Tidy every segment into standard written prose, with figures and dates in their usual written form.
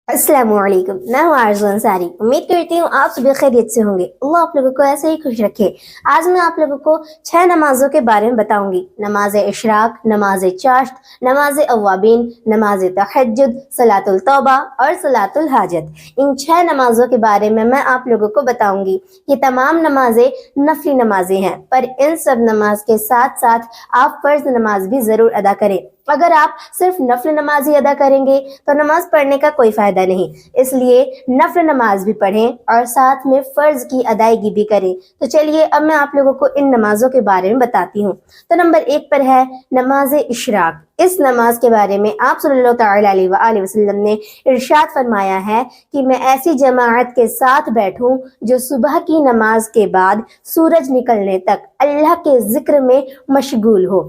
अस्सलाम वालेकुम। मैं हूँ आरज़ू अंसारी। उम्मीद करती हूँ आप सभी खैरियत से होंगे। अल्लाह आप लोगों को ऐसे ही खुश रखे। आज मैं आप लोगों को 6 नमाज़ों के बारे में बताऊंगी। नमाज इशराक, नमाज चाश्त, नमाज अव्वाबीन, नमाज तहज्जुद, सलातुल तौबा और सलातुल हाजत। इन 6 नमाज़ों के बारे में मैं आप लोगों को बताऊंगी। ये तमाम नमाजें नफली नमाजें हैं, पर इन सब नमाज के साथ साथ आप फ़र्ज नमाज भी ज़रूर अदा करें। अगर आप सिर्फ नफल नमाज ही अदा करेंगे तो नमाज पढ़ने का कोई फायदा नहीं, इसलिए नफल नमाज भी पढ़ें और साथ में फर्ज की अदायगी भी करें। तो चलिए अब मैं आप लोगों को इन नमाजों के बारे में बताती हूँ। तो नंबर 1 पर है नमाज इशराक। इस नमाज के बारे में आप सल्लल्लाहु अलैहि वसल्लम ने इरशाद फरमाया है कि मैं ऐसी जमाअत के साथ बैठूं जो सुबह की नमाज के बाद सूरज निकलने तक अल्लाह के जिक्र में मशगूल हो।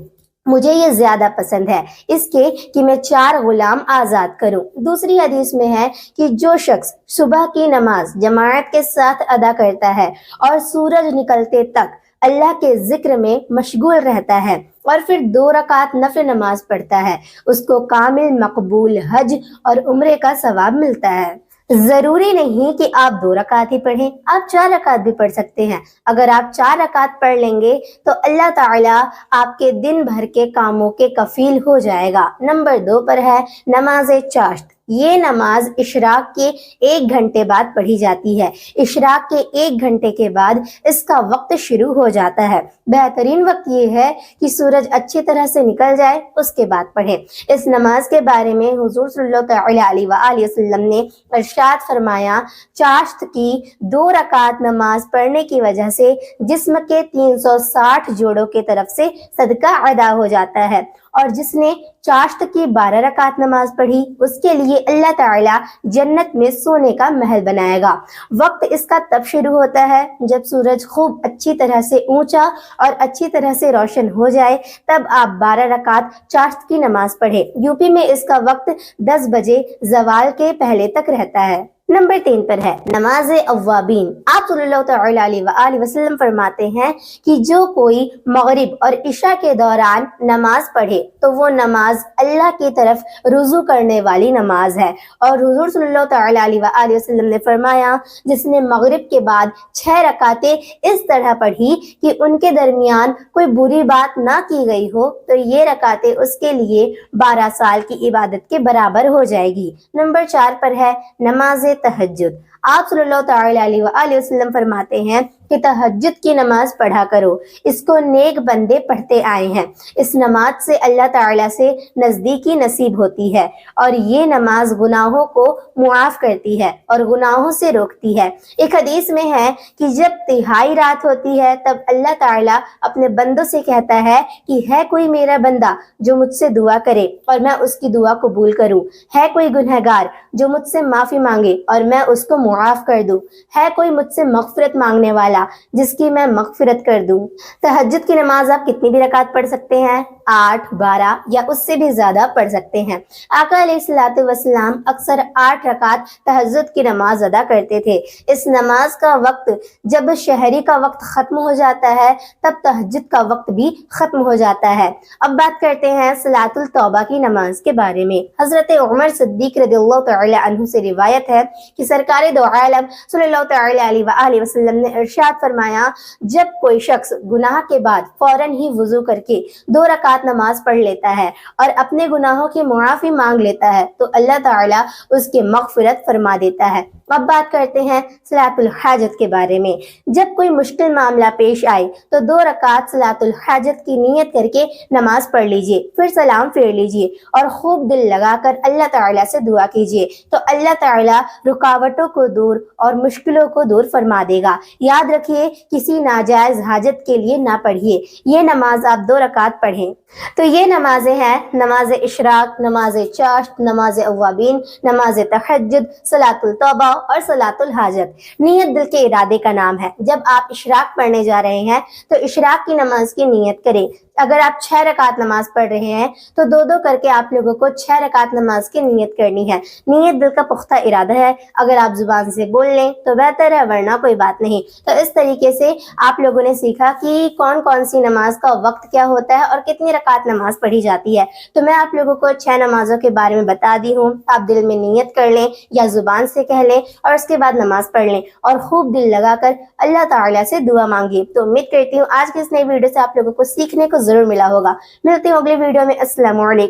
मुझे ये ज्यादा पसंद है इसके कि मैं 4 गुलाम आजाद करूं। दूसरी हदीस में है कि जो शख्स सुबह की नमाज जमाअत के साथ अदा करता है और सूरज निकलते तक अल्लाह के जिक्र में मशगूल रहता है और फिर 2 रकात नफल नमाज पढ़ता है, उसको कामिल मकबूल हज और उम्रे का सवाब मिलता है। जरूरी नहीं कि आप 2 रकात ही पढ़ें, आप 4 रकात भी पढ़ सकते हैं। अगर आप 4 रकात पढ़ लेंगे तो अल्लाह ताला आपके दिन भर के कामों के कफील हो जाएगा। नंबर 2 पर है नमाज चाश्त। ये नमाज इशराक के 1 घंटे बाद पढ़ी जाती है। इशराक के 1 घंटे के बाद इसका वक्त शुरू हो जाता है। बेहतरीन वक्त ये है कि सूरज अच्छी तरह से निकल जाए, उसके बाद पढ़ें। इस नमाज के बारे में हुजूर सल्लल्लाहु अलैहि वसल्लम ने इरशाद फरमाया, चाश्त की 2 रकात नमाज पढ़ने की वजह से जिस्म के 360 जोड़ों के तरफ से सदका अदा हो जाता है, और जिसने चाश्त की 12 रकात नमाज पढ़ी उसके लिए अल्लाह ताला जन्नत में सोने का महल बनाएगा। वक्त इसका तब शुरू होता है जब सूरज खूब अच्छी तरह से ऊंचा और अच्छी तरह से रोशन हो जाए, तब आप 12 रकात चाश्त की नमाज पढ़ें। यूपी में इसका वक्त 10 बजे जवाल के पहले तक रहता है। नंबर 3 पर है नमाज अव्वाबीन। आप सल्लल्लाहु अलैहि वसल्लम फरमाते हैं कि जो कोई मगरिब और इशा के दौरान नमाज पढ़े तो वो नमाज अल्लाह की तरफ रुजू करने वाली नमाज है। और हुजूर सल्लल्लाहु अलैहि वसल्लम ने फरमाया, जिसने मगरिब के बाद 6 रकातें इस तरह पढ़ी कि उनके दरमियान कोई बुरी बात ना की गई हो, तो ये रकातें उसके लिए 12 साल की इबादत के बराबर हो जाएगी। नंबर 4 पर है नमाज तहज्जुद। आप सल्लल्लाहु अलैहि वसल्लम फरमाते हैं कि तहज्जुद की नमाज पढ़ा करो, इसको नेक बंदे पढ़ते आए हैं। इस नमाज से अल्लाह ताला से नजदीकी नसीब होती है और ये नमाज गुनाहों को मुआफ करती है और गुनाहों से रोकती है। एक हदीस में है कि जब तिहाई रात होती है तब अल्लाह ताला अपने बंदों से कहता है कि है कोई मेरा बंदा जो मुझसे दुआ करे और मैं उसकी दुआ कबूल करूं, है कोई गुनहगार जो मुझसे माफी मांगे और मैं उसको मुआफ कर दूं, है कोई मुझसे मगफिरत मांगने वाला जिसकी मैं मगफिरत कर दूं। तहज्जुद की नमाज आप कितनी भी रकात पढ़ सकते हैं, 8, 12 या उससे भी ज्यादा पढ़ सकते हैं। आका अलैहिस्सलातु वस्सलाम अक्सर 8 रकात तहज्जुद की नमाज अदा करते थे। इस नमाज का वक्त जब शहरी का वक्त खत्म हो जाता है तब तहज्जुद का वक्त भी खत्म हो जाता है। अब बात करते हैं सलातुल तौबा की नमाज के बारे में। हजरत उमर सिद्दीक रज़ियल्लाहु तआला अन्हु से रिवायत है कि सरकार दो आलम सल्लल्लाहु अलैहि वसल्लम ने इरशाद फरमाया, जब कोई शख्स गुनाह के बाद फौरन ही वुजू करके 2 रकात नमाज पढ़ लेता है और अपने गुनाहों की मुआफी मांग लेता है तो अल्लाह ताला उसकी मगफिरत फरमा देता है। अब बात करते हैं सलातुल हाजत के बारे में। जब कोई मुश्किल मामला पेश आए तो 2 रकात सलातुल हाजत की नीयत करके नमाज पढ़ लीजिए, फिर सलाम फेर लीजिए और खूब दिल लगाकर अल्लाह ताला से दुआ कीजिए, तो अल्लाह ताला रुकावटों को दूर और मुश्किलों को दूर फरमा देगा। याद रखिए, किसी नाजायज हाजत के लिए ना पढ़िए, ये नमाज आप 2 रकात पढ़ें। तो ये नमाजें हैं नमाज इशराक, नमाज चाश्त, नमाज अव्वाबीन, नमाज तहज्जुद, सलातुल तौबा और सलातुल हाजत। नियत दिल के इरादे का नाम है। जब आप इशराक पढ़ने जा रहे हैं तो इशराक की नमाज की नियत करें। اگر آپ 6 رکعت نماز پڑھ رہے ہیں تو 2 کر کے آپ لوگوں کو 6 رکعت نماز کی نیت کرنی ہے. نیت دل کا پختہ ارادہ ہے. اگر آپ زبان سے بول لیں تو بہتر ہے, ورنہ کوئی بات نہیں. تو اس طریقے سے آپ لوگوں نے سیکھا کہ کون کون سی نماز کا وقت کیا ہوتا ہے اور کتنی رکعت نماز پڑھی جاتی ہے. تو میں آپ لوگوں کو 6 نمازوں کے بارے میں بتا دی ہوں. آپ دل میں نیت کر لیں یا زبان سے کہہ لیں اور اس کے بعد نماز پڑھ لیں اور خوب دل لگا کر اللہ تعالیٰ سے دعا مانگی. تو امید کرتی ہوں آج کی اس نئی ویڈیو سے آپ لوگوں کو سیکھنے کو ضرور ملا ہوگا. ملتی ہوں اگلی ویڈیو میں. السلام علیکم.